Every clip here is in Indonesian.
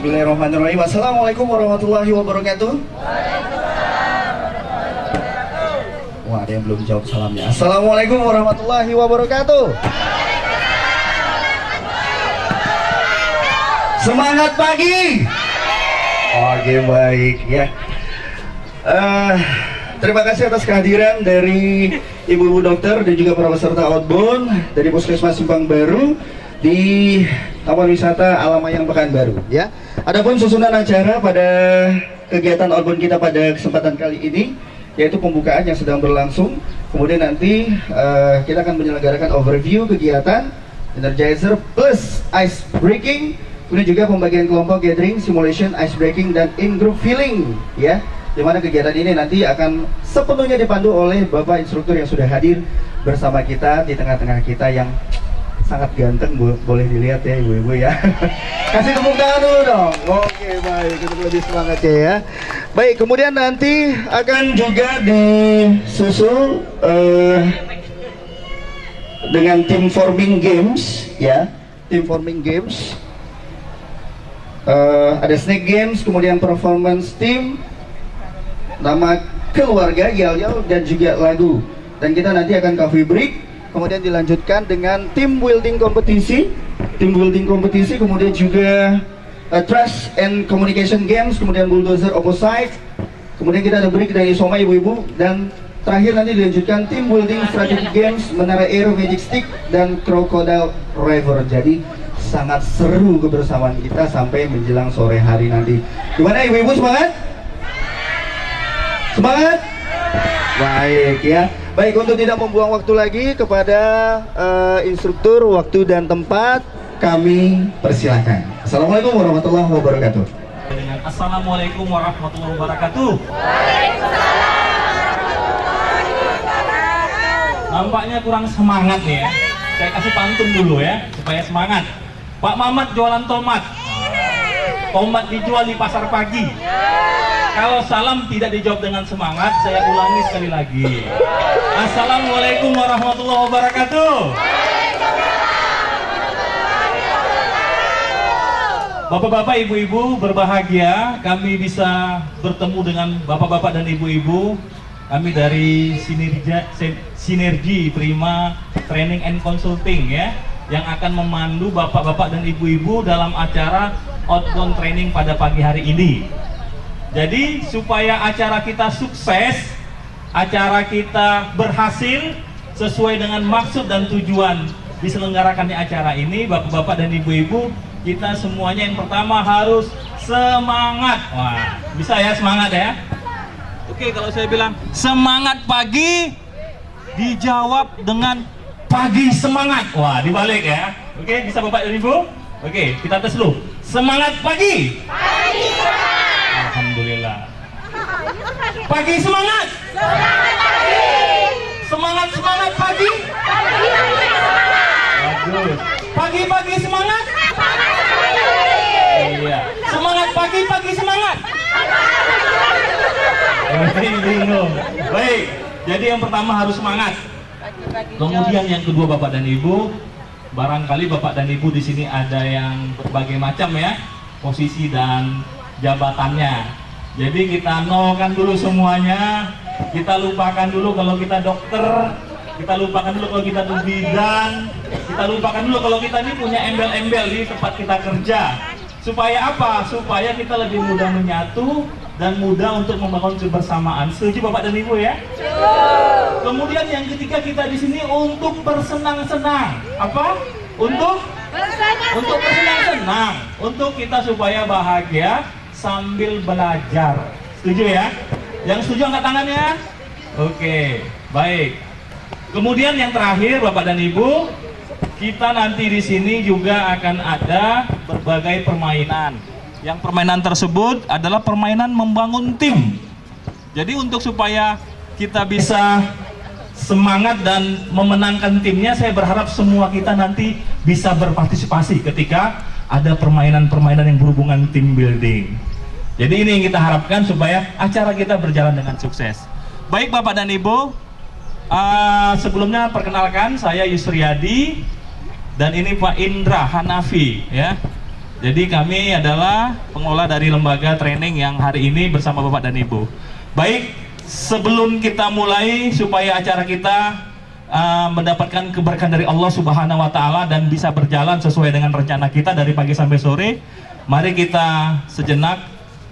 Bismillahirrahmanirrahim. Assalamualaikum warahmatullahi wabarakatuh. Wah, ada yang belum jawab salamnya. Assalamualaikum warahmatullahi wabarakatuh. Semangat pagi. Oke, baik ya. Terima kasih atas kehadiran dari ibu-ibu dokter dan juga para peserta outbound dari Puskesmas Simpang Baru di Taman Wisata Alamayang Pekanbaru ya. Adapun susunan acara pada kegiatan outbound kita pada kesempatan kali ini yaitu pembukaan yang sedang berlangsung. Kemudian nanti kita akan menyelenggarakan overview kegiatan Energizer plus ice breaking. Kemudian juga pembagian kelompok gathering, simulation, ice breaking, dan in-group feeling ya. Dimana kegiatan ini nanti akan sepenuhnya dipandu oleh Bapak Instruktur yang sudah hadir bersama kita di tengah-tengah kita yang sangat ganteng, boleh dilihat ya ibu-ibu ya. Kasih tepuk tangan dulu dong. Oke, baik, untuk lebih semangat ya. Baik, kemudian nanti akan juga disusul dengan tim forming games ya. Tim forming games. Ada snake games, kemudian performance team, nama keluarga, yel-yel, dan juga lagu. Dan kita nanti akan coffee break, kemudian dilanjutkan dengan team building kompetisi, kemudian juga trust and communication games, kemudian bulldozer opposite, kemudian kita ada break dari Soma ibu-ibu, dan terakhir nanti dilanjutkan team building strategy games, menara air, magic stick, dan crocodile river. Jadi sangat seru kebersamaan kita sampai menjelang sore hari nanti. Gimana ibu-ibu, semangat? Semangat? Baik ya. Baik, untuk tidak membuang waktu lagi kepada instruktur, waktu dan tempat kami persilahkan. Assalamualaikum warahmatullahi wabarakatuh. Assalamualaikum warahmatullahi wabarakatuh. Nampaknya kurang semangat nih ya. Saya kasih pantun dulu ya supaya semangat. Pak Mamat jualan tomat. Tomat dijual di pasar pagi. Kalau salam tidak dijawab dengan semangat, saya ulangi sekali lagi. Assalamualaikum warahmatullahi wabarakatuh. Bapak-bapak, ibu-ibu berbahagia, kami bisa bertemu dengan bapak-bapak dan ibu-ibu. Kami dari Sinergi Prima Training and Consulting ya, yang akan memandu bapak-bapak dan ibu-ibu dalam acara outbound training pada pagi hari ini. Jadi supaya acara kita sukses, acara kita berhasil sesuai dengan maksud dan tujuan diselenggarakannya acara ini, bapak-bapak dan ibu-ibu, kita semuanya yang pertama harus semangat. Wah, bisa ya semangat ya? Oke, kalau saya bilang semangat pagi, dijawab dengan pagi semangat. Wah, dibalik ya. Oke, bisa bapak dan ibu? Oke, kita tes dulu. Semangat pagi. Pagi semangat. Alhamdulillah. Pagi semangat. Semangat pagi. Semangat semangat pagi. Pagi semangat. Bagus. Pagi-pagi semangat. Semangat pagi. Iya. Semangat pagi, pagi semangat. Bingung. Baik. Jadi yang pertama harus semangat. Kemudian yang kedua bapak dan ibu, barangkali bapak dan ibu di sini ada yang berbagai macam ya posisi dan jabatannya. Jadi kita nolkan dulu semuanya, kita lupakan dulu kalau kita dokter, kita lupakan dulu kalau kita tuh bidan, kita lupakan dulu kalau kita ini punya embel-embel di tempat kita kerja. Supaya apa? Supaya kita lebih mudah menyatu dan mudah untuk membangun kebersamaan. Setuju bapak dan ibu ya? Kemudian yang ketiga, kita di sini untuk bersenang-senang. Apa? Untuk bersenang-senang. Untuk kita supaya bahagia sambil belajar. Setuju ya? Yang setuju angkat tangannya. Oke, baik. Kemudian yang terakhir, bapak dan ibu, kita nanti di sini juga akan ada berbagai permainan. Yang permainan tersebut adalah permainan membangun tim. Jadi untuk supaya kita bisa semangat dan memenangkan timnya, saya berharap semua kita nanti bisa berpartisipasi ketika ada permainan-permainan yang berhubungan tim building. Jadi ini yang kita harapkan supaya acara kita berjalan dengan sukses. Baik bapak dan ibu, sebelumnya perkenalkan, saya Yusriyadi dan ini Pak Indra Hanafi ya. Jadi kami adalah pengelola dari lembaga training yang hari ini bersama Bapak dan Ibu. Baik, sebelum kita mulai supaya acara kita mendapatkan keberkahan dari Allah Subhanahu wa Ta'ala dan bisa berjalan sesuai dengan rencana kita dari pagi sampai sore, mari kita sejenak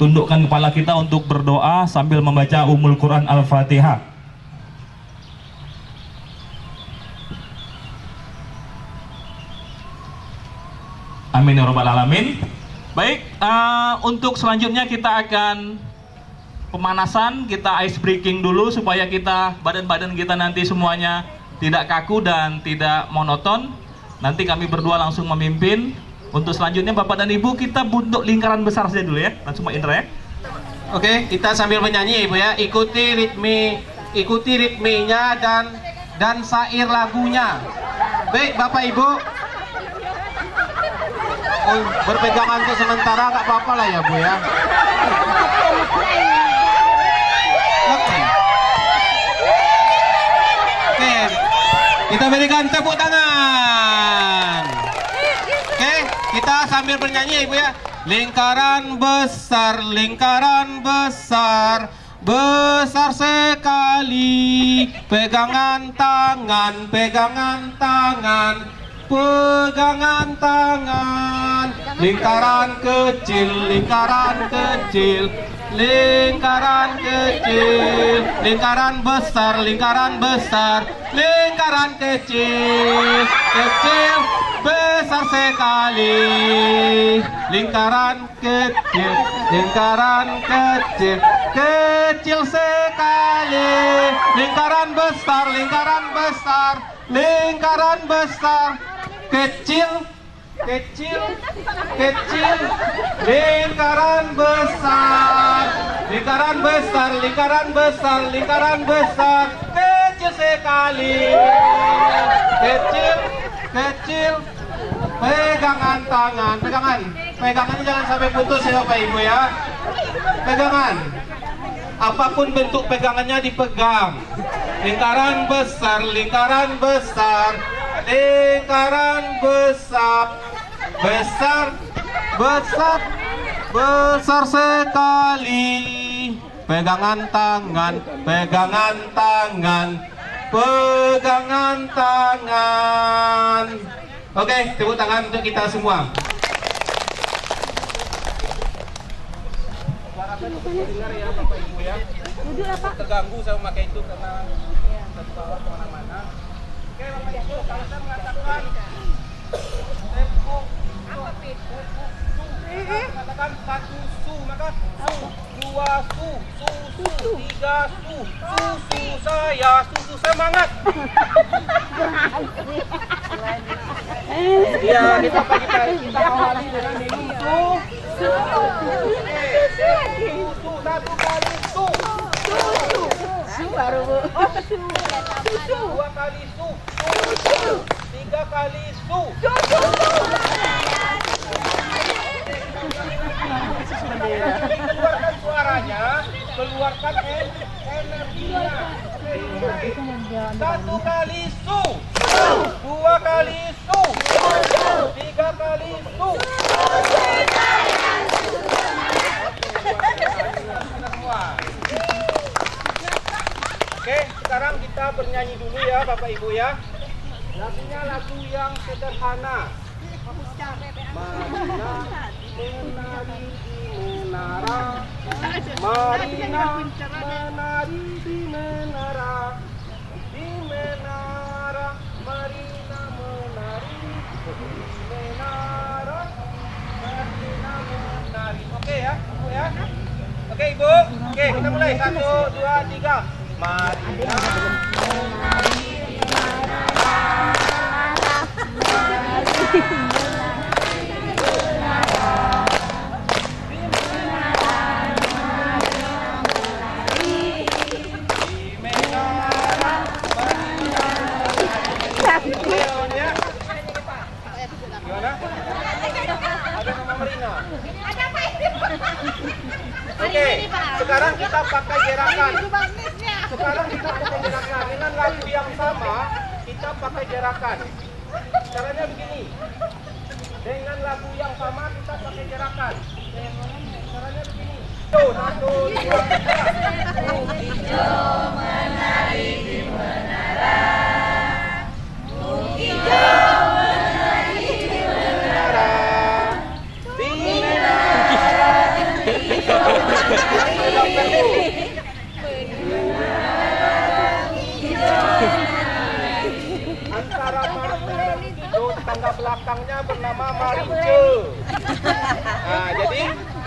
tundukkan kepala kita untuk berdoa sambil membaca Ummul Quran Al-Fatihah. Amin ya rabbal alamin. Baik, untuk selanjutnya kita akan pemanasan, kita ice breaking dulu supaya kita badan-badan kita nanti semuanya tidak kaku dan tidak monoton. Nanti kami berdua langsung memimpin. Untuk selanjutnya Bapak dan Ibu kita bentuk lingkaran besar saja dulu ya, langsung Indra ya. Oke, kita sambil menyanyi Ibu ya. Ikuti ritmenya dan syair lagunya. Baik Bapak Ibu. Oh, berpegangan untuk sementara nggak apa-apa lah ya Bu ya. Oke. Oke, kita berikan tepuk tangan. Oke, kita sambil bernyanyi Ibu ya. Lingkaran besar, besar sekali. Pegangan tangan, pegangan tangan. Pegangan tangan, lingkaran kecil, lingkaran kecil, lingkaran kecil, lingkaran besar, lingkaran besar, lingkaran kecil, kecil, besar sekali, lingkaran kecil, lingkaran kecil, kecil sekali, lingkaran besar, lingkaran besar, lingkaran besar. Kecil, kecil, kecil, lingkaran besar, lingkaran besar, lingkaran besar, lingkaran besar, kecil sekali, kecil, kecil, pegangan tangan, pegangannya jangan sampai putus ya Bapak Ibu ya, pegangan, apapun bentuk pegangannya dipegang, lingkaran besar, lingkaran besar, lingkaran besar, besar, besar, besar sekali. Pegangan tangan, pegangan tangan, pegangan tangan. Oke, tepuk tangan untuk kita semua. Dengar ya Bapak Ibu ya. Terganggu saya memakai itu karena terbawa kemana-mana. Oke Bapak Ibu, kalau saya mengatakan tepuk mengatakan satu su, maka su, dua su, susu, tiga su, susu saya, semangat. Iya, kita pagi-pagi kita awali dengan minum susu, satu kali su, baru Bu. dua kali su, tiga kali su. Keluarkan suaranya, keluarkan energinya. Satu kali su, dua kali su, tiga kali su. Oke, sekarang kita bernyanyi dulu ya Bapak Ibu ya. Lagunya lagu yang sederhana. Marina menari di menara, Marina menari di menara, di menara, Marina menari di menara, Marina menari. Oke ya, Ibu ya. Oke Ibu, oke kita mulai 1, 2, 3. Marina menari di menara. Oke, sekarang kita pakai gerakan. Sekarang kita pakai gerakan dengan lagu yang sama. Kita pakai gerakan. Caranya begini. Dengan lagu yang sama kita pakai gerakan. Caranya begini. Tuh, 1, 2, 3. Hijau menari di menara. Hijau menari di menara. Di menara. Antara Marco dan hijau, tangga belakangnya bernama Marince. Nah, jadi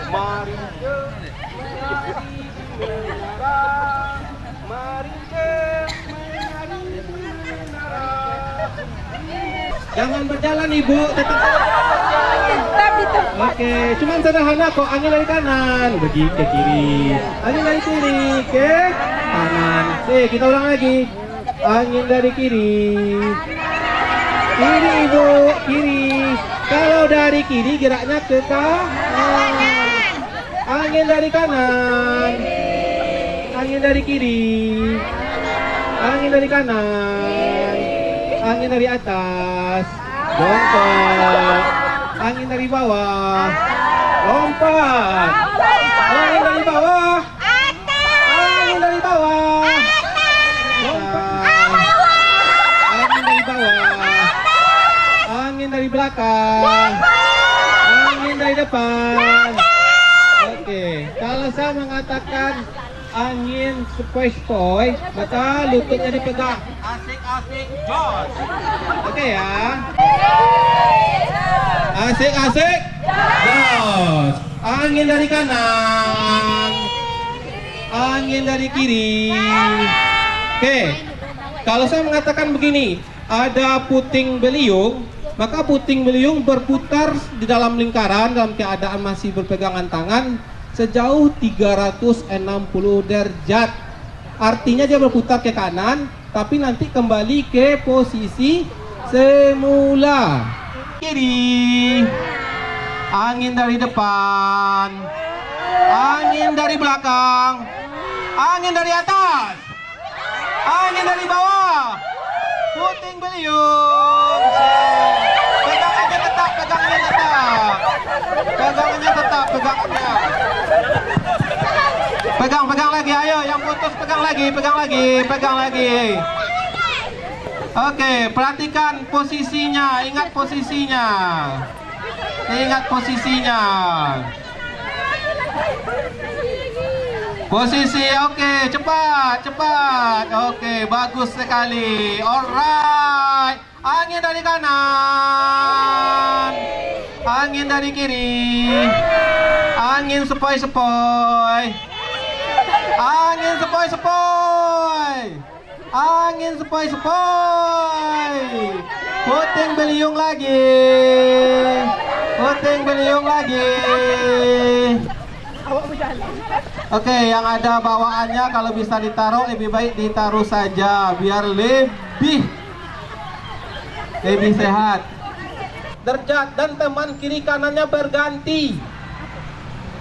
Marince menari di menara. Marince menari di menara. Jangan berjalan Ibu, tetap Oke, cuman sederhana kok. Angin dari kanan, pergi ke kiri. Angin dari kiri ke kanan. Kita ulang lagi. Angin dari kiri. Kiri Ibu, kiri. Kalau dari kiri geraknya ke kanan. Angin dari kanan. Angin dari kiri. Angin dari kanan. Angin dari atas. Jongkok. Angin dari bawah. Lompat. Angin dari bawah. Angin dari bawah. Lompat. Angin dari bawah. Angin dari belakang. Angin dari depan. Oke, kalau saya mengatakan angin sepoi-sepoi, maka lututnya dipegang. Asik-asik, Jos. Oke ya. Asik-asik. Jos. Angin dari kanan. Angin dari kiri. Oke. Kalau saya mengatakan begini, ada puting beliung, maka puting beliung berputar di dalam lingkaran dalam keadaan masih berpegangan tangan sejauh 360 derajat. Artinya dia berputar ke kanan, tapi nanti kembali ke posisi semula. Kiri. Angin dari depan. Angin dari belakang. Angin dari atas. Angin dari bawah. Puting beliung. Pegangannya tetap, pegangannya tetap. Pegangannya tetap, pegangannya. Pegang lagi, ayo yang putus pegang lagi, pegang lagi. Oke, perhatikan posisinya, ingat posisinya. Ingat posisinya. Posisi, oke, cepat. Oke, bagus sekali. Alright. Angin dari kanan. Angin dari kiri. Angin sepoi-sepoi. Angin sepoi-sepoi. Angin sepoi-sepoi. Puting beliung lagi. Puting beliung lagi. Oke, yang ada bawaannya kalau bisa ditaruh lebih baik ditaruh saja biar lebih sehat. Derajat dan teman kiri kanannya berganti.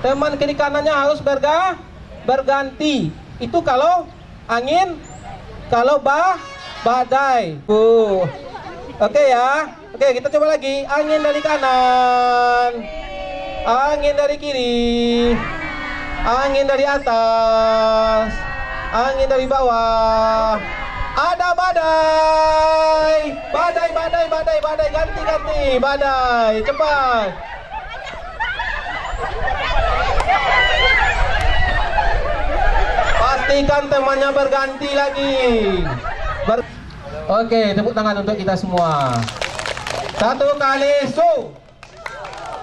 Teman kiri kanannya harus berganti. Itu kalau angin, kalau badai. Oke ya. Oke, kita coba lagi. Angin dari kanan. Angin dari kiri. Angin dari atas. Angin dari bawah. Ada badai. Badai. Ganti. Badai. Cepat. Pastikan temannya berganti lagi. Oke, tepuk tangan untuk kita semua. 1 kali su.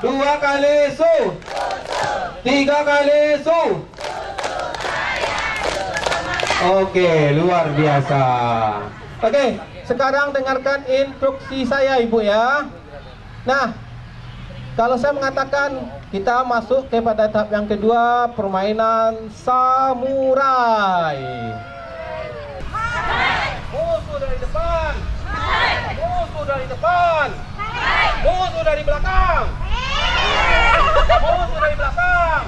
2 kali su. 3 kali su. Oke, luar biasa. Oke, sekarang dengarkan instruksi saya Ibu ya. Nah, kalau saya mengatakan kita masuk kepada tahap yang kedua, permainan samurai. Musuh dari depan. Musuh dari depan. Musuh dari belakang. Musuh dari belakang.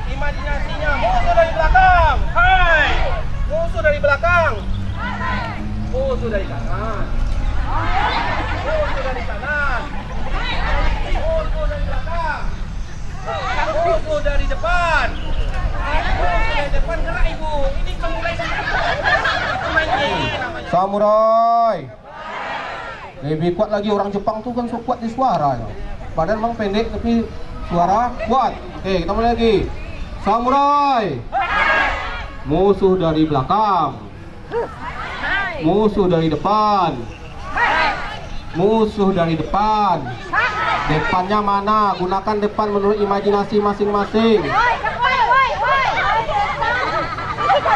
Imajinasinya musuh dari belakang. Hai. Musuh dari belakang. Musuh dari kanan. Musuh dari kanan. Musuh dari belakang. Musuh dari depan. Musuh dari depan, gerak ibu. Ini mulai itu main namanya. Samurai. Lebih kuat lagi, orang Jepang tuh kan so kuat di suara. Badan memang pendek tapi suara kuat. Oke, kita mulai lagi. Samurai. Musuh dari belakang. Musuh dari depan. Musuh dari depan. Depannya mana? Gunakan depan menurut imajinasi masing-masing.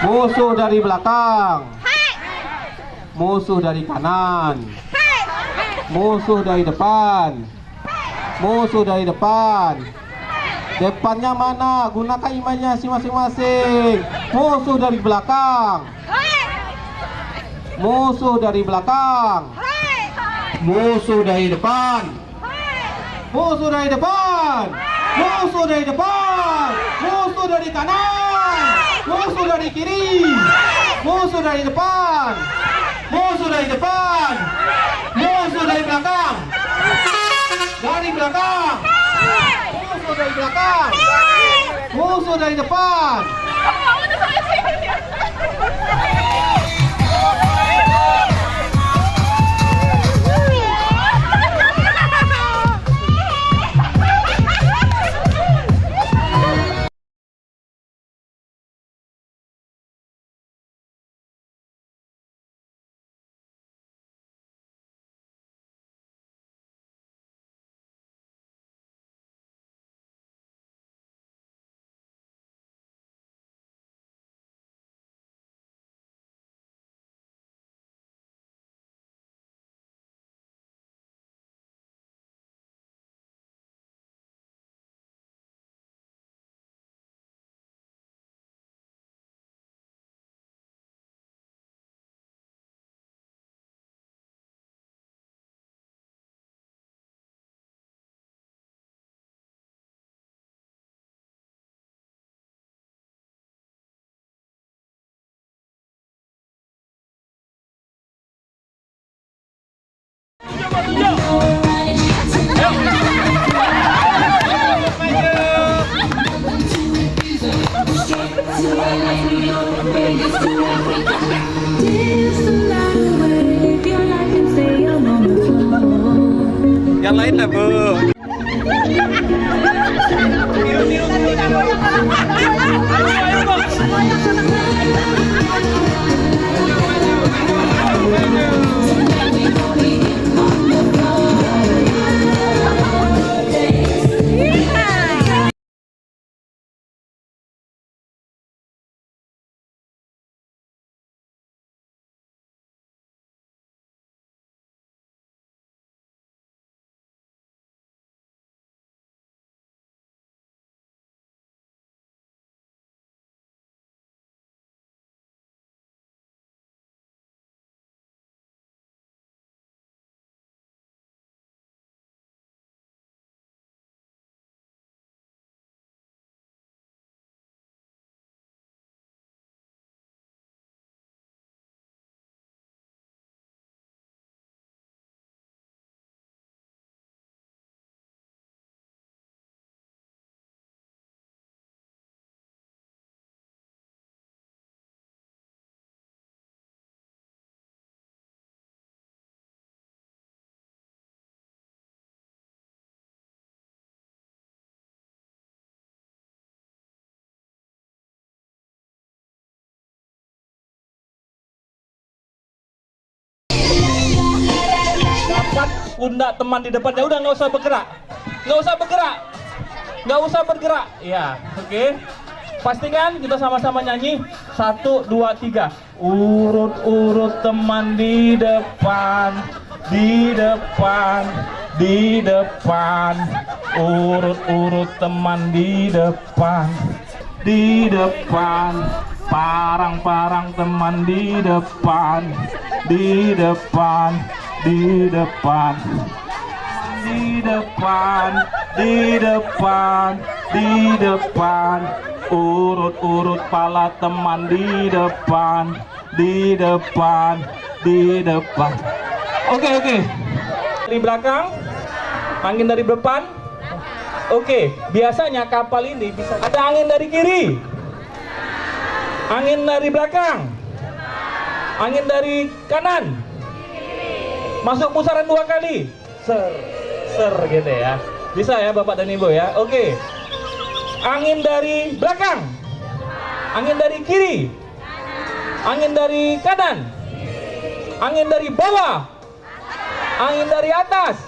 Musuh dari belakang. Musuh dari kanan. Musuh dari depan. Musuh dari depan. Depannya mana? Gunakan imajinasi masing-masing. Musuh dari belakang. Musuh dari belakang. Musuh dari depan. Musuh dari depan. Musuh dari depan. Musuh dari kanan. Musuh dari kiri. Musuh dari depan. Musuh dari depan. Musuh dari belakang. Dari belakang. Musuh dari belakang. Musuh dari depan. Yang lain lah bu. Pundak teman di depannya udah nggak usah bergerak, nggak usah bergerak, ya, oke. Pastikan kita sama-sama nyanyi 1, 2, 3. Urut-urut teman di depan, di depan, di depan. Urut-urut teman di depan, di depan. Parang-parang teman di depan, di depan, di depan, di depan, di depan, di depan. Urut-urut pala teman di depan, di depan, di depan. Oke. Dari belakang, angin dari depan. Oke, biasanya kapal ini bisa ada angin dari kiri, angin dari belakang, angin dari kanan. Masuk pusaran 2 kali. Ser gitu ya. Bisa ya Bapak dan Ibu ya. Oke. Angin dari belakang, angin dari kiri, angin dari kanan, angin dari bawah, angin dari atas,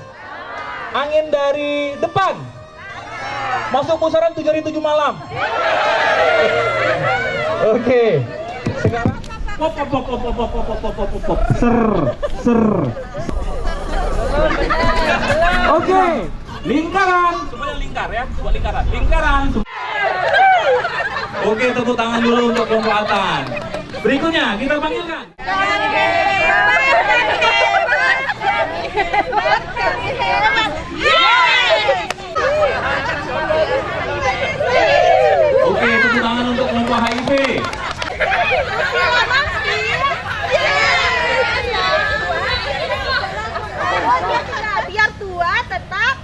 angin dari depan. Masuk pusaran 7 hari 7 malam. Oke. Sekarang pop. Ser. Oke. Lingkaran. Semuanya lingkar ya. Buat lingkaran. Lingkaran. Oke, tepuk tangan dulu untuk kelompok. Berikutnya kita panggilkan. Oke, tepuk tangan untuk kelompok HIV. Biar tua tetap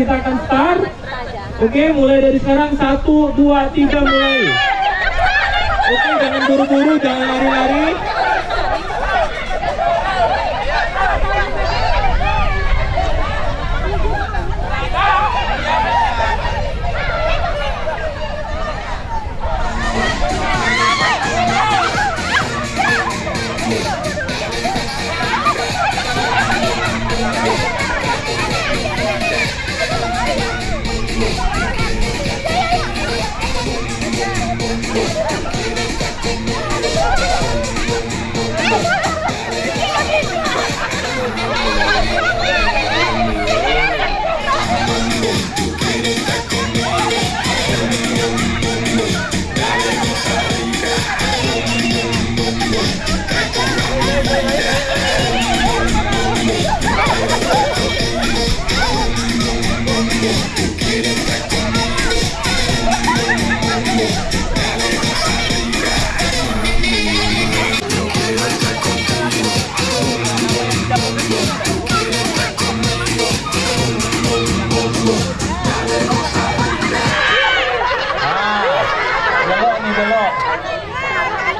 Kita akan start. Oke, mulai dari sekarang 1, 2, 3 mulai. Oke, jangan buru-buru, jangan lari-lari.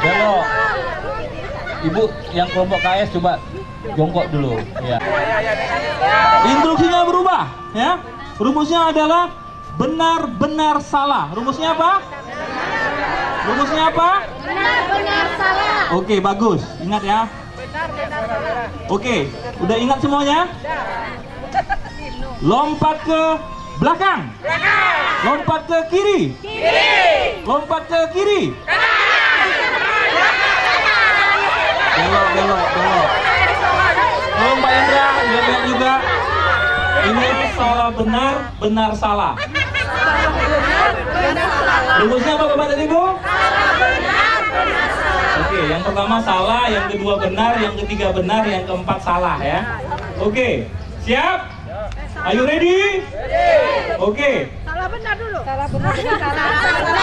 Belok. Ibu yang kelompok KS coba jongkok dulu ya. Instruksinya berubah ya. Rumusnya adalah benar-benar salah. Rumusnya apa? Rumusnya apa? benar salah. Oke, bagus. Ingat ya. Oke, udah ingat semuanya? Lompat ke belakang. Lompat ke kiri. Lompat ke kiri. Belok. Tolong Pak Indra, lihat juga. Ini salah benar salah. Rumusnya apa Bapak dan Ibu? Oke, yang pertama salah, yang kedua benar, yang ketiga benar, yang keempat salah ya. Oke, siap? Are you ready? Oke. Salah benar dulu. Salah benar.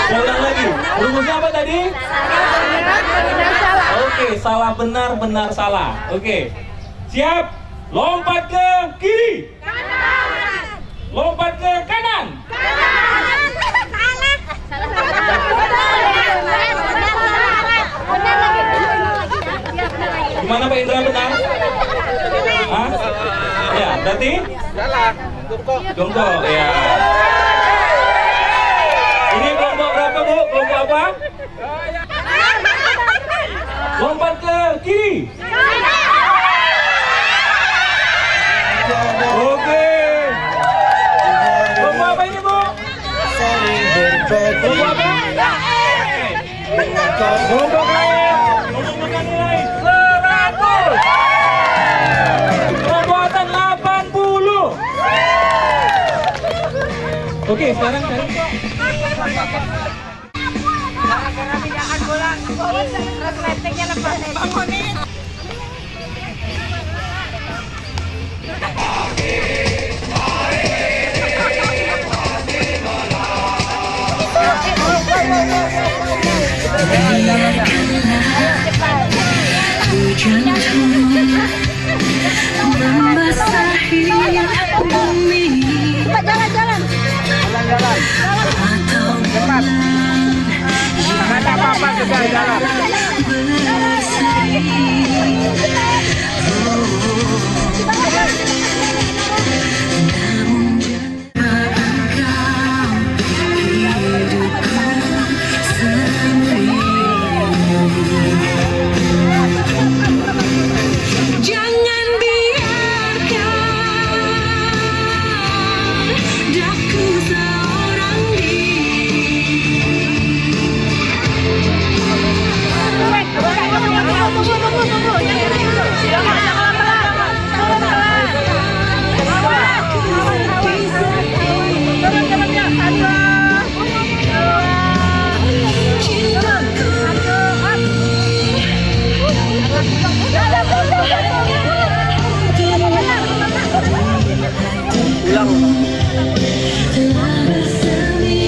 Saya ulang lagi. Rumusnya apa tadi? Benar salah. Oke, salah benar salah. Oke. Siap? Lompat ke kiri. Kanan. Lompat ke kanan. Kanan. Salah. Benar lagi. Gimana Pak Indra benar? Hah? Ya, berarti? Salah. Jongkok, ya. Ini kelompok berapa Bu? Kelompok apa? Lompat ke kiri. Oke. Kelompok apa ini Bu? Kelompok apa? Kelompok KS. Mengumumkan nilai 100. Perbuatan 80. Oke, sekarang cari. Gara-gara pindahan bola. Resletingnya lepas. Bangunin. membasahi bumi Jalan-jalan. atau Cepat. Nggak ada apa-apa juga jalan. berseri. Namun jangan engkau hidupku sendiri. Jangan biarkan daku seorang telah bersemi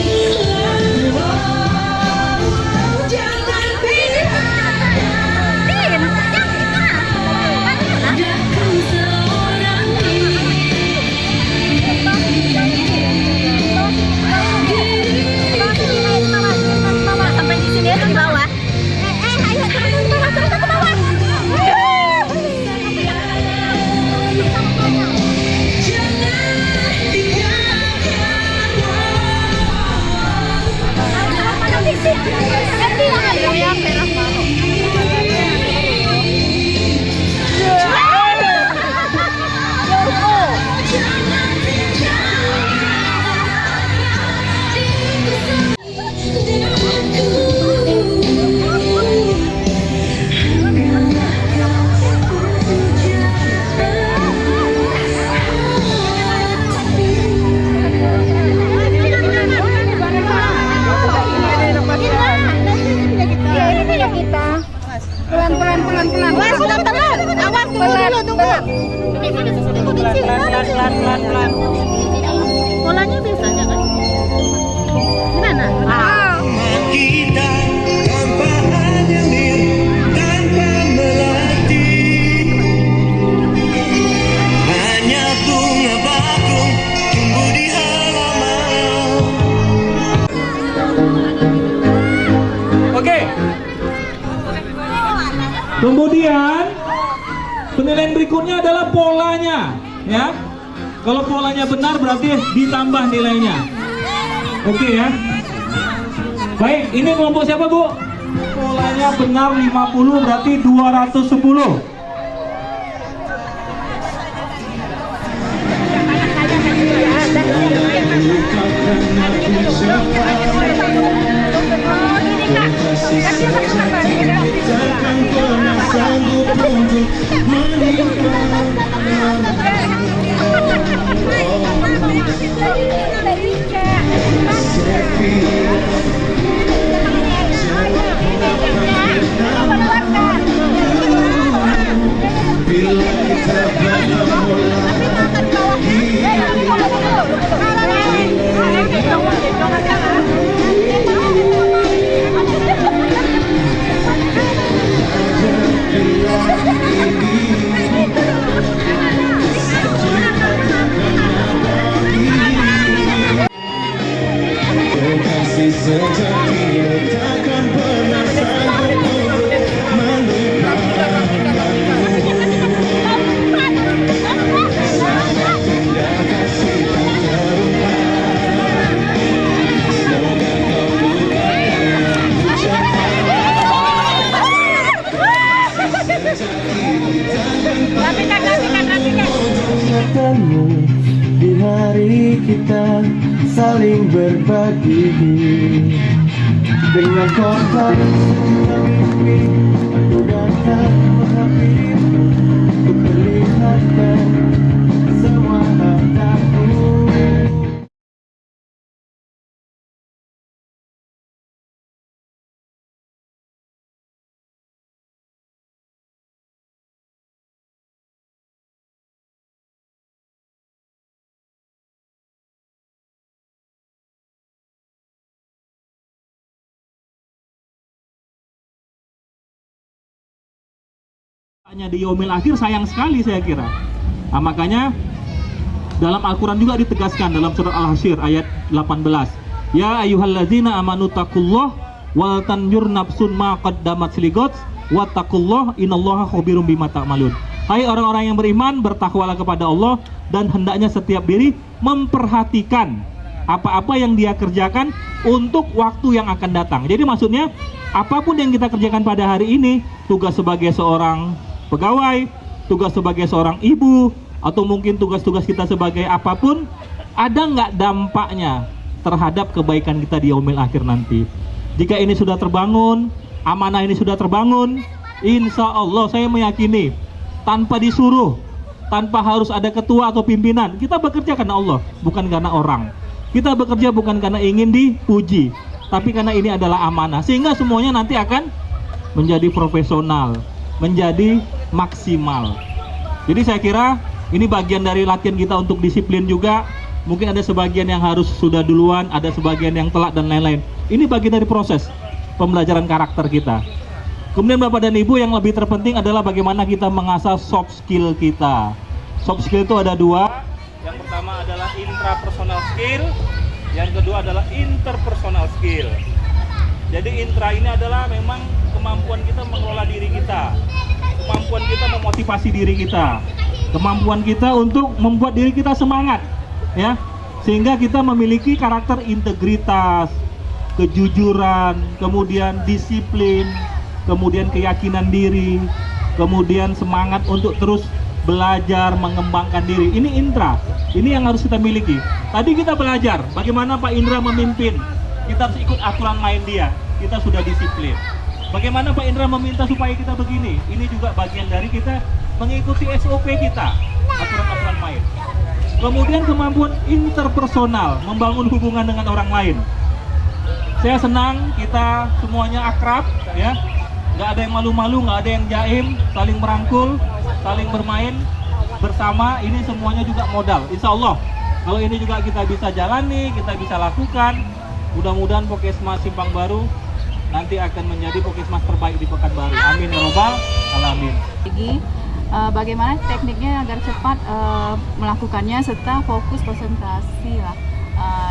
jangan biarkan daku seorang Sampai di sini aja ke bawah. Ayo turun ke bawah, turun ke bawah. Pelan-pelan. Awas, pelan-pelan. Awas, tunggu. Pelan. Polanya biasanya kan? Gimana? Kita tanpa nyengir, tanpa melatih, hanya bunga bakung tumbuh di halaman. Oke. Kemudian penilaian berikutnya adalah polanya, ya. Kalau polanya benar berarti ditambah nilainya. Oke ya. Baik, ini kelompok siapa, Bu? Polanya benar 50 berarti 210. Kasih sejati takkan pernah sanggup melupakanmu di hari kita saling berbagi dengan korban mimpi aku datang menghampirimu untuk melihatkan Hanya di yaumil akhir sayang sekali saya kira. Nah, makanya dalam Al-Quran juga ditegaskan dalam surat Al-Hasyr ayat 18. Ya ayyuhalladzina amanu taqullah wal tanjur nafsun ma qaddamat ligot wattaqullah innallaha khabirum bima ta'malun. Hai orang-orang yang beriman, bertakwalah kepada Allah dan hendaknya setiap diri memperhatikan apa-apa yang dia kerjakan untuk waktu yang akan datang. Jadi maksudnya apapun yang kita kerjakan pada hari ini, tugas sebagai seorang pegawai, tugas sebagai seorang ibu, atau mungkin tugas-tugas kita sebagai apapun, ada nggak dampaknya terhadap kebaikan kita di yaumil akhir nanti? Jika ini sudah terbangun, amanah ini sudah terbangun, insya Allah saya meyakini tanpa disuruh, tanpa harus ada ketua atau pimpinan, kita bekerja karena Allah, bukan karena orang. Kita bekerja bukan karena ingin dipuji, tapi karena ini adalah amanah, sehingga semuanya nanti akan menjadi profesional, menjadi maksimal. Jadi saya kira ini bagian dari latihan kita untuk disiplin juga. Mungkin ada sebagian yang harus sudah duluan, ada sebagian yang telat dan lain-lain. Ini bagian dari proses pembelajaran karakter kita. Kemudian Bapak dan Ibu, yang lebih terpenting adalah bagaimana kita mengasah soft skill kita. Soft skill itu ada dua. Yang pertama adalah intrapersonal skill, yang kedua adalah interpersonal skill. Jadi intra ini adalah memang kemampuan kita mengelola diri kita, kemampuan kita memotivasi diri kita, kemampuan kita untuk membuat diri kita semangat, ya, sehingga kita memiliki karakter integritas, kejujuran, kemudian disiplin, kemudian keyakinan diri, kemudian semangat untuk terus belajar, mengembangkan diri. Ini intra, ini yang harus kita miliki. Tadi kita belajar bagaimana Pak Indra memimpin, kita harus ikut aturan main dia, kita sudah disiplin. Bagaimana Pak Indra meminta supaya kita begini, ini juga bagian dari kita mengikuti SOP kita, aturan-aturan main. Kemudian kemampuan interpersonal, membangun hubungan dengan orang lain. Saya senang kita semuanya akrab, ya, nggak ada yang malu-malu, nggak ada yang jaim, saling merangkul, saling bermain bersama. Ini semuanya juga modal, insya Allah. Kalau ini juga kita bisa jalani, kita bisa lakukan, mudah-mudahan Pokesmas Simpang Baru nanti akan menjadi Pokesmas terbaik di Pekanbaru. Amin ya robbal alamin. Lagi bagaimana tekniknya agar cepat melakukannya serta fokus konsentrasi lah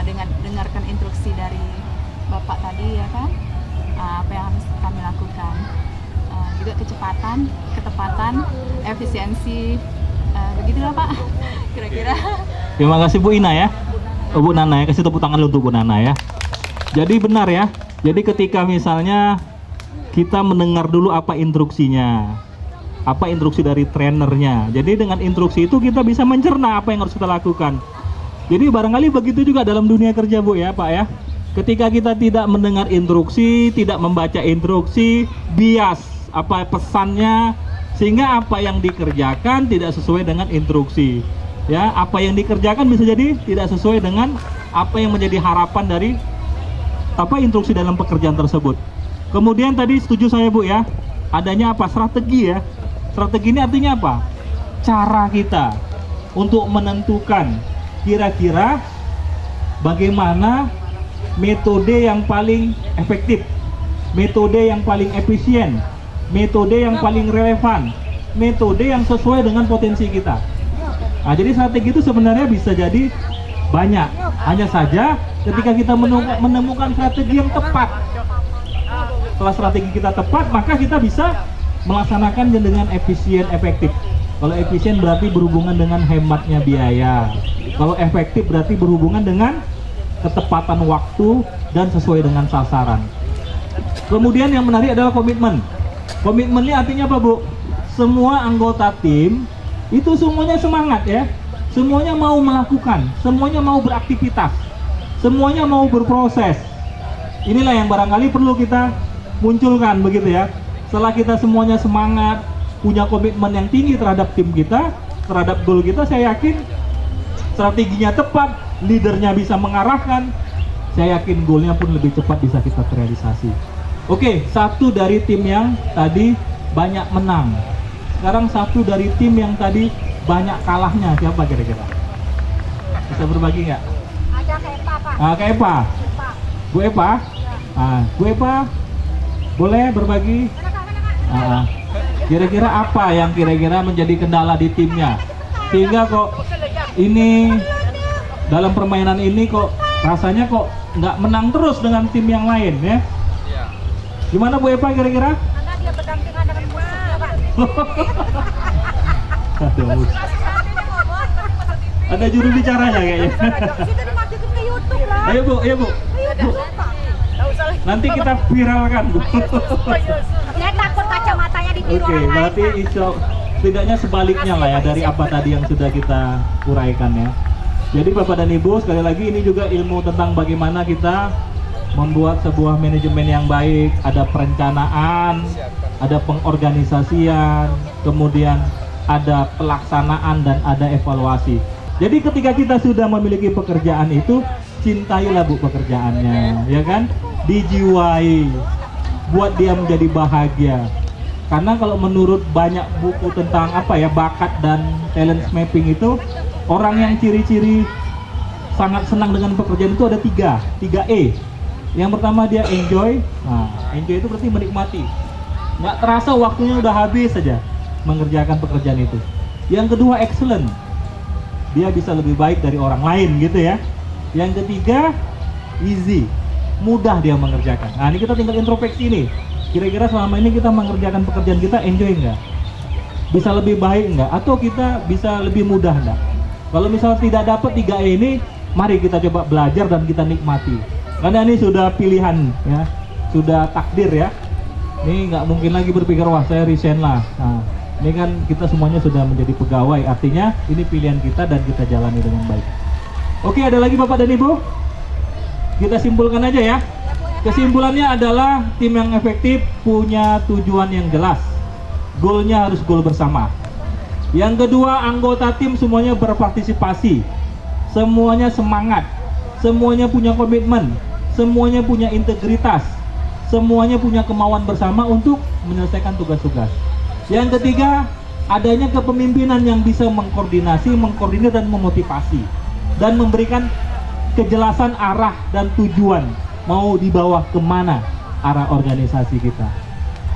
dengan dengarkan instruksi dari Bapak tadi, ya kan, apa yang harus kami lakukan, juga kecepatan, ketepatan, efisiensi, begitulah Pak kira-kira. Terima kasih Bu Ina ya, Bu Nana ya, kasih tepuk tangan untuk Bu Nana ya. Jadi benar ya, jadi ketika misalnya kita mendengar dulu apa instruksinya, apa instruksi dari trainernya. Jadi dengan instruksi itu kita bisa mencerna apa yang harus kita lakukan. Jadi barangkali begitu juga dalam dunia kerja Bu ya Pak ya. Ketika kita tidak mendengar instruksi, tidak membaca instruksi, bias apa pesannya, sehingga apa yang dikerjakan tidak sesuai dengan instruksi. Ya, apa yang dikerjakan bisa jadi tidak sesuai dengan apa yang menjadi harapan dari apa instruksi dalam pekerjaan tersebut. Kemudian tadi setuju saya Bu ya, adanya apa? Strategi ya. Strategi ini artinya apa? Cara kita untuk menentukan kira-kira bagaimana metode yang paling efektif, metode yang paling efisien, metode yang paling relevan, metode yang sesuai dengan potensi kita. Nah, jadi strategi itu sebenarnya bisa jadi banyak. Hanya saja ketika kita menemukan strategi yang tepat, setelah strategi kita tepat, maka kita bisa melaksanakan dengan efisien, efektif. Kalau efisien berarti berhubungan dengan hematnya biaya. Kalau efektif berarti berhubungan dengan ketepatan waktu dan sesuai dengan sasaran. Kemudian yang menarik adalah komitmen. Komitmen ini artinya apa Bu? Semua anggota tim itu semuanya semangat ya. Semuanya mau melakukan, semuanya mau beraktivitas, semuanya mau berproses. Inilah yang barangkali perlu kita munculkan begitu ya. Setelah kita semuanya semangat, punya komitmen yang tinggi terhadap tim kita, terhadap goal kita, saya yakin strateginya tepat, leadernya bisa mengarahkan, saya yakin goalnya pun lebih cepat bisa kita realisasi. Oke, satu dari tim yang tadi banyak menang. Sekarang satu dari tim yang tadi banyak kalahnya, siapa kira-kira? Bisa berbagi nggak? Ada Kak Epa, Pak. Kak Epa? Bu Epa? Bu Epa, boleh berbagi? Kira-kira apa yang kira-kira menjadi kendala di timnya? Sehingga kok ini dalam permainan ini kok rasanya kok nggak menang terus dengan tim yang lain ya? Gimana Bu Eva kira-kira? Karena dia berdampingan dengan musuhnya, Pak. Ada musuh. Ada juru bicaranya kayaknya. Kita dimasukin ke YouTube lah. Ayo Bu, ayo Bu. Bu. Nanti kita viralkan Bu. Saya takut kacamatanya ditiru Oke, orang berarti lain, Pak. iso setidaknya sebaliknya lah ya dari apa tadi yang sudah kita uraikan ya. Jadi Bapak dan Ibu, sekali lagi ini juga ilmu tentang bagaimana kita membuat sebuah manajemen yang baik, ada perencanaan, ada pengorganisasian, kemudian ada pelaksanaan dan ada evaluasi. Jadi ketika kita sudah memiliki pekerjaan itu, cintailah Bu pekerjaannya, ya kan? Dijiwai, buat dia menjadi bahagia. Karena kalau menurut banyak buku tentang apa ya, bakat dan talent mapping itu, orang yang ciri-ciri sangat senang dengan pekerjaan itu ada tiga E. Yang pertama dia enjoy. Nah, enjoy itu berarti menikmati. Nggak terasa waktunya udah habis saja mengerjakan pekerjaan itu. Yang kedua excellent. Dia bisa lebih baik dari orang lain gitu ya. Yang ketiga easy. Mudah dia mengerjakan. Nah, ini kita tinggal introspeksi nih. Kira-kira selama ini kita mengerjakan pekerjaan kita enjoy nggak? Bisa lebih baik nggak? Atau kita bisa lebih mudah nggak? Kalau misalnya tidak dapat 3E ini, mari kita coba belajar dan kita nikmati. Karena ini sudah pilihan ya, sudah takdir ya. Ini nggak mungkin lagi berpikir wah saya resign lah. Nah, ini kan kita semuanya sudah menjadi pegawai, artinya ini pilihan kita dan kita jalani dengan baik. Oke, ada lagi Bapak dan Ibu? Kita simpulkan aja ya. Kesimpulannya adalah tim yang efektif punya tujuan yang jelas. Goalnya harus goal bersama. Yang kedua, anggota tim semuanya berpartisipasi. Semuanya semangat. Semuanya punya komitmen. Semuanya punya integritas. Semuanya punya kemauan bersama untuk menyelesaikan tugas-tugas. Yang ketiga, adanya kepemimpinan yang bisa mengkoordinasi, mengkoordinir dan memotivasi. Dan memberikan kejelasan arah dan tujuan. Mau dibawa kemana arah organisasi kita.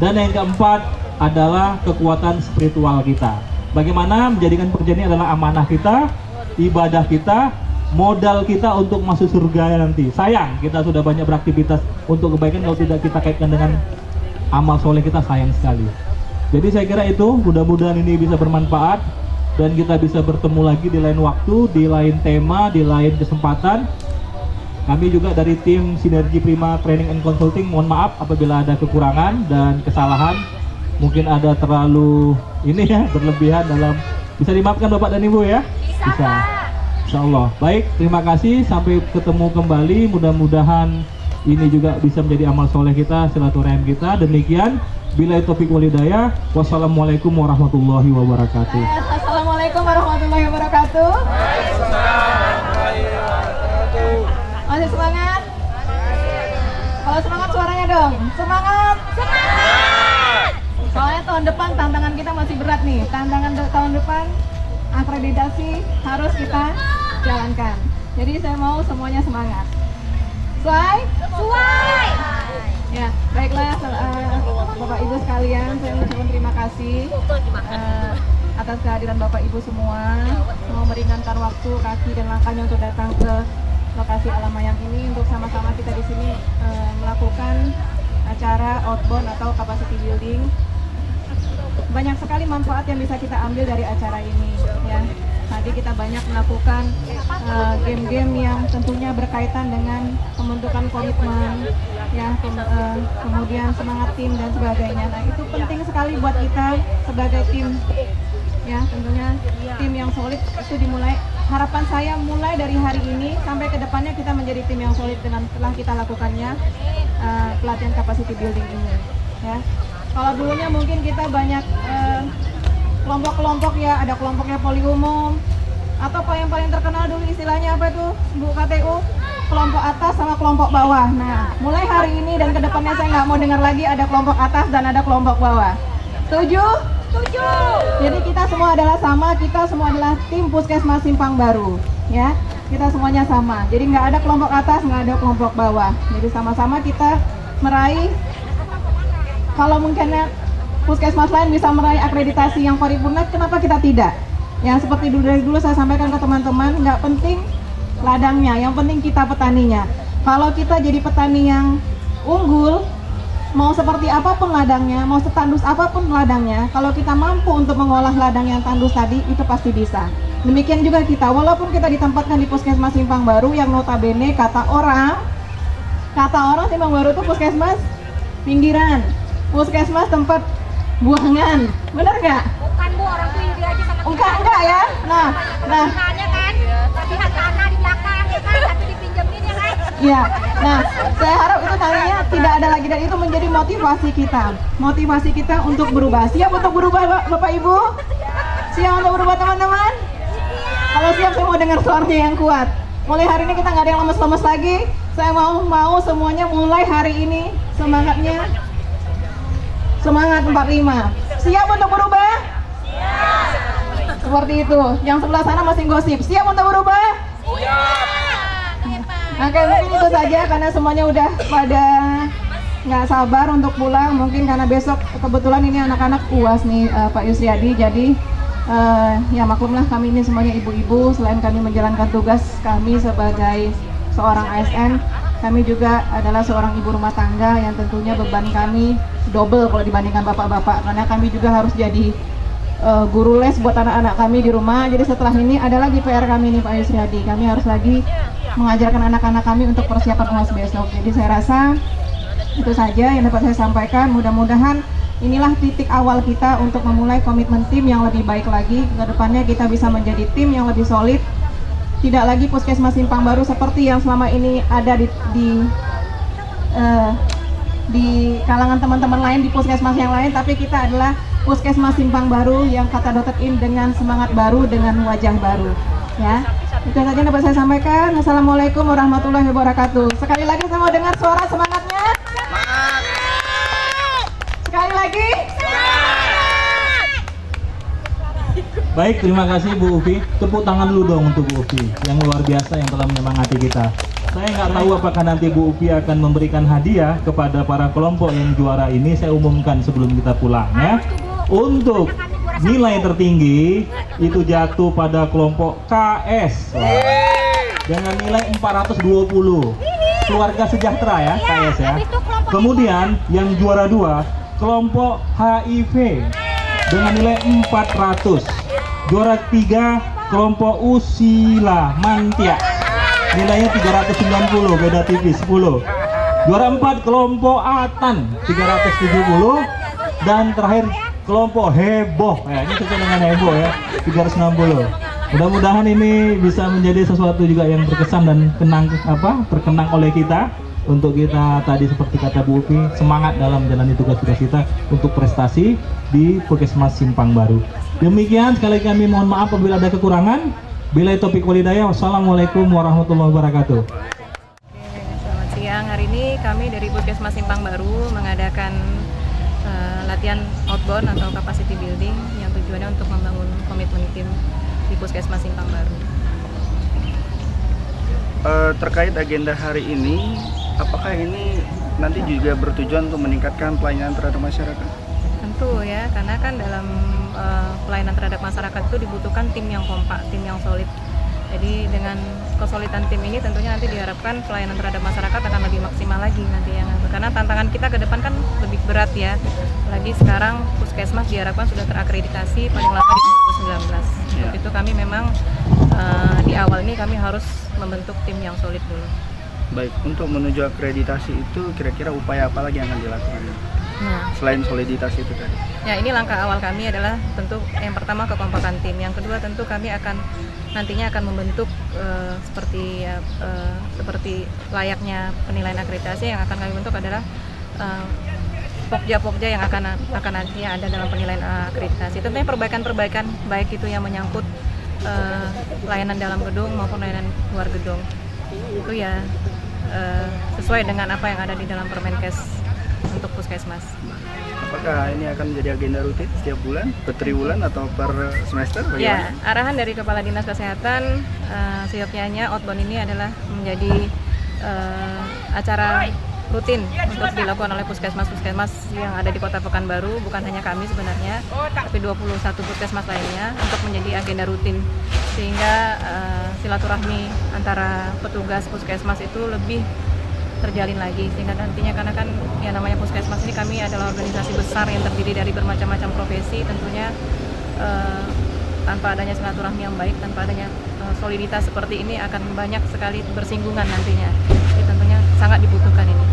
Dan yang keempat adalah kekuatan spiritual kita. Bagaimana menjadikan pekerjaan ini adalah amanah kita, ibadah kita, modal kita untuk masuk surga nanti. Sayang kita sudah banyak beraktivitas untuk kebaikan, kalau tidak kita kaitkan dengan amal soleh kita, sayang sekali. Jadi saya kira itu, mudah-mudahan ini bisa bermanfaat dan kita bisa bertemu lagi di lain waktu, di lain tema, di lain kesempatan. Kami juga dari tim Sinergi Prima Training and Consulting mohon maaf apabila ada kekurangan dan kesalahan, mungkin ada terlalu ini ya, berlebihan dalam, bisa dimaafkan Bapak dan Ibu ya? Bisa. Insya Allah. Baik, terima kasih, sampai ketemu kembali, mudah-mudahan ini juga bisa menjadi amal soleh kita, silaturahim kita. Demikian, billahi taufiq wal hidayah. Wassalamualaikum warahmatullahi wabarakatuh. Assalamualaikum warahmatullahi wabarakatuh. Masih semangat? Kalau semangat suaranya dong. Semangat. Semangat! Soalnya tahun depan tantangan kita masih berat nih. Tantangan tahun depan akreditasi harus kita jalankan. Jadi saya mau semuanya semangat. Sesuai? Sesuai! Ya, baiklah Bapak Ibu sekalian, saya mengucapkan terima kasih atas kehadiran Bapak Ibu semua. Mau meringankan waktu, kaki dan langkahnya untuk datang ke lokasi Alamayang ini untuk sama-sama kita di sini melakukan acara outbound atau capacity building. Banyak sekali manfaat yang bisa kita ambil dari acara ini ya. Tadi kita banyak melakukan game-game yang tentunya berkaitan dengan pembentukan komitmen ya, kemudian semangat tim dan sebagainya. Nah, itu penting sekali buat kita sebagai tim ya, tentunya tim yang solid itu dimulai. Harapan saya mulai dari hari ini sampai ke depannya kita menjadi tim yang solid dengan setelah kita lakukannya pelatihan capacity building ini ya. Kalau dulunya mungkin kita banyak kelompok-kelompok ya, ada kelompoknya poli umum atau yang paling terkenal dulu istilahnya apa itu Bu KTU, kelompok atas sama kelompok bawah. Nah, mulai hari ini dan kedepannya saya nggak mau dengar lagi ada kelompok atas dan ada kelompok bawah. Setuju? Setuju. Jadi kita semua adalah sama, kita semua adalah tim Puskesmas Simpang Baru, ya. Kita semuanya sama. Jadi nggak ada kelompok atas, nggak ada kelompok bawah. Jadi sama-sama kita meraih. Kalau mungkin puskesmas lain bisa meraih akreditasi yang paripurna, kenapa kita tidak? Yang seperti dari dulu saya sampaikan ke teman-teman, nggak penting ladangnya, yang penting kita petaninya. Kalau kita jadi petani yang unggul, mau seperti apapun ladangnya, mau setandus apapun ladangnya, kalau kita mampu untuk mengolah ladang yang tandus tadi, itu pasti bisa. Demikian juga kita, walaupun kita ditempatkan di puskesmas Simpang Baru yang notabene kata orang Simpang Baru itu puskesmas pinggiran, puskesmas tempat buangan, benar nggak? Bukan Bu, orang tuh iri aja sama kita. Enggak ya. Nah, Hanya kan, lebihan tanah di belakang ya kan, tapi dipinjemin ya kan. ya. Nah, saya harap itu nantinya tidak ada lagi dan itu menjadi motivasi kita. Motivasi kita untuk berubah. Siap untuk berubah Bapak Ibu? Siap untuk berubah teman-teman? Kalau siap saya mau dengar suaranya yang kuat. Mulai hari ini kita nggak ada yang lemes-lemes lagi. Saya mau semuanya mulai hari ini semangatnya semangat 45. Siap untuk berubah? Siap. Seperti itu. Yang sebelah sana masih gosip. Siap untuk berubah? Siap. Oke, mungkin itu saja karena semuanya udah pada nggak sabar untuk pulang. Mungkin karena besok kebetulan ini anak-anak UAS nih Pak Yusriadi. Jadi ya maklumlah kami ini semuanya ibu-ibu. Selain kami menjalankan tugas kami sebagai seorang ASN, kami juga adalah seorang ibu rumah tangga yang tentunya beban kami double kalau dibandingkan bapak-bapak, karena kami juga harus jadi guru les buat anak-anak kami di rumah. Jadi setelah ini ada lagi PR kami nih Pak Yusriadi, kami harus lagi mengajarkan anak-anak kami untuk persiapan UAS besok. Jadi saya rasa itu saja yang dapat saya sampaikan. Mudah-mudahan inilah titik awal kita untuk memulai komitmen tim yang lebih baik lagi. Kedepannya kita bisa menjadi tim yang lebih solid. Tidak lagi puskesmas Simpang Baru seperti yang selama ini ada di kalangan teman-teman lain di puskesmas yang lain, tapi kita adalah puskesmas Simpang Baru yang kata Dr. Im dengan semangat baru, dengan wajah baru. Ya, itu saja yang dapat saya sampaikan. Assalamualaikum warahmatullahi wabarakatuh. Sekali lagi saya mau dengar suara semangatnya. Sekali lagi. Baik, terima kasih Bu Upi. Tepuk tangan dulu dong untuk Bu Upi yang luar biasa yang telah menyemangati kita. Saya nggak tahu apakah nanti Bu Upi akan memberikan hadiah kepada para kelompok yang juara ini. Saya umumkan sebelum kita pulang ya. Untuk nilai tertinggi itu jatuh pada kelompok KS dengan nilai 420. Keluarga sejahtera ya, KS ya. Kemudian yang juara 2 kelompok HIV dengan nilai 400. Juara 3 kelompok Usila Mantia nilainya 390, beda tipis 10. Juara 4 kelompok Atan 370 dan terakhir kelompok Heboh. Ya, ini sesuai dengan Heboh ya, 360. Mudah-mudahan ini bisa menjadi sesuatu juga yang berkesan dan terkenang oleh kita. Untuk kita tadi seperti kata Bu Upi, semangat dalam menjalani tugas-tugas kita untuk prestasi di Puskesmas Simpang Baru. Demikian, sekali lagi kami mohon maaf apabila ada kekurangan. Billahi taufiq wal hidayah. Wassalamualaikum warahmatullahi wabarakatuh. Selamat siang. Hari ini kami dari Puskesmas Simpang Baru mengadakan latihan outbound atau capacity building yang tujuannya untuk membangun komitmen tim di Puskesmas Simpang Baru. Terkait agenda hari ini, apakah ini nanti juga bertujuan untuk meningkatkan pelayanan terhadap masyarakat? Tentu ya, karena kan dalam pelayanan terhadap masyarakat itu dibutuhkan tim yang kompak, tim yang solid. Jadi dengan kesolidan tim ini tentunya nanti diharapkan pelayanan terhadap masyarakat akan lebih maksimal lagi nanti yang karena tantangan kita ke depan kan lebih berat ya. Lagi sekarang Puskesmas diharapkan sudah terakreditasi paling lama di 2019. Untuk itu kami memang di awal ini kami harus membentuk tim yang solid dulu. Baik, untuk menuju akreditasi itu kira-kira upaya apa lagi yang akan dilakukan? Selain soliditas itu tadi. Ya, ini langkah awal kami adalah tentu yang pertama kekompakan tim, yang kedua tentu kami akan nantinya akan membentuk seperti layaknya penilaian akreditasi. Yang akan kami bentuk adalah pokja-pokja yang akan nantinya ada dalam penilaian akreditasi. Tentunya perbaikan-perbaikan baik itu yang menyangkut layanan dalam gedung maupun layanan luar gedung. Itu ya sesuai dengan apa yang ada di dalam Permenkes untuk Puskesmas. Apakah ini akan menjadi agenda rutin setiap bulan, per triwulan atau per semester? Ya, arahan dari Kepala Dinas Kesehatan setiapnya outbound ini adalah menjadi acara rutin untuk dilakukan oleh puskesmas-puskesmas yang ada di Kota Pekanbaru, bukan hanya kami sebenarnya, tapi 21 puskesmas lainnya untuk menjadi agenda rutin, sehingga silaturahmi antara petugas puskesmas itu lebih terjalin lagi, sehingga nantinya, karena kan yang namanya puskesmas ini kami adalah organisasi besar yang terdiri dari bermacam-macam profesi, tentunya tanpa adanya silaturahmi yang baik, tanpa adanya soliditas seperti ini akan banyak sekali bersinggungan nantinya. Jadi tentunya sangat dibutuhkan ini.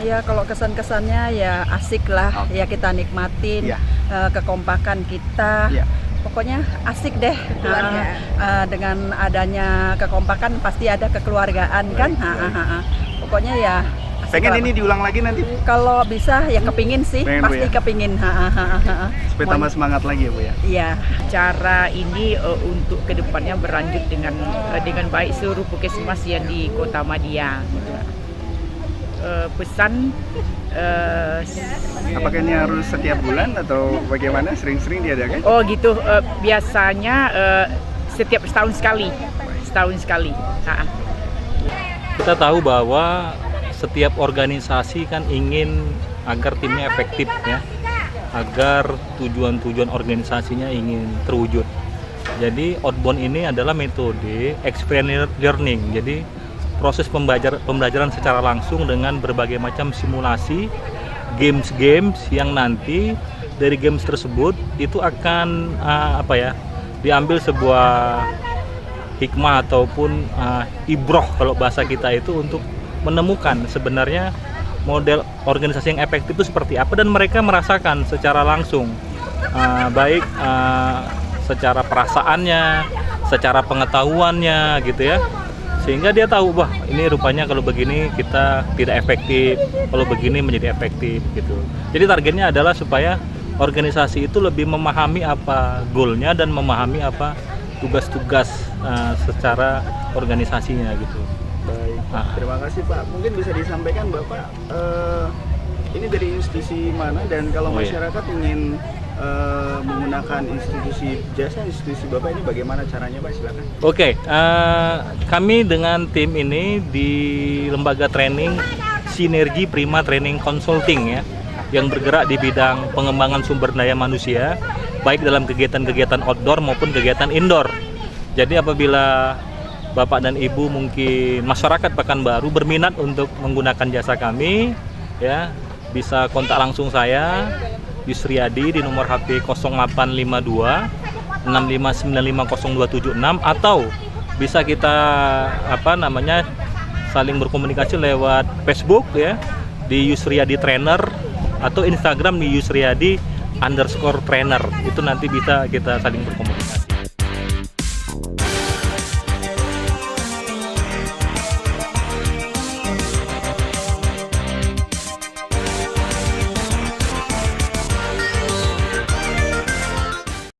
Ya kalau kesan-kesannya ya asik lah, ya kita nikmatin kekompakan kita. Pokoknya asik deh. Dengan adanya kekompakan pasti ada kekeluargaan kan. Pokoknya ya pengen ini diulang lagi nanti? Kalau bisa ya kepingin sih, pasti kepingin. Supaya tambah semangat lagi ya Bu ya? Iya, cara ini untuk kedepannya berlanjut dengan baik seluruh puskesmas yang di Kota Madia. Pesan apakah ini harus setiap bulan atau bagaimana? Sering-sering diadakan? Oh gitu, biasanya setiap setahun sekali. Kita tahu bahwa setiap organisasi kan ingin agar timnya efektif ya, agar tujuan-tujuan organisasinya ingin terwujud. Jadi outbound ini adalah metode experiential learning. Jadi proses pembelajaran secara langsung dengan berbagai macam simulasi, games yang nanti dari games tersebut itu akan diambil sebuah hikmah ataupun ibroh kalau bahasa kita itu untuk menemukan sebenarnya model organisasi yang efektif itu seperti apa, dan mereka merasakan secara langsung baik secara perasaannya, secara pengetahuannya gitu ya, sehingga dia tahu wah ini rupanya kalau begini kita tidak efektif, kalau begini menjadi efektif gitu. Jadi targetnya adalah supaya organisasi itu lebih memahami apa goalnya dan memahami apa tugas-tugas secara organisasinya gitu. Baik, terima kasih Pak. Mungkin bisa disampaikan Bapak ini dari institusi mana, dan kalau masyarakat ingin menggunakan institusi Bapak ini bagaimana caranya Pak? Silakan. Oke, kami dengan tim ini di lembaga training Sinergi Prima Training Consulting ya, yang bergerak di bidang pengembangan sumber daya manusia baik dalam kegiatan-kegiatan outdoor maupun kegiatan indoor. Jadi apabila Bapak dan Ibu mungkin masyarakat Pekanbaru berminat untuk menggunakan jasa kami ya, bisa kontak langsung saya Yusriyadi di nomor HP 0852 65950276, atau bisa kita saling berkomunikasi lewat Facebook ya di Yusriyadi Trainer, atau Instagram di Yusriyadi_trainer. Itu nanti bisa kita saling berkomunikasi.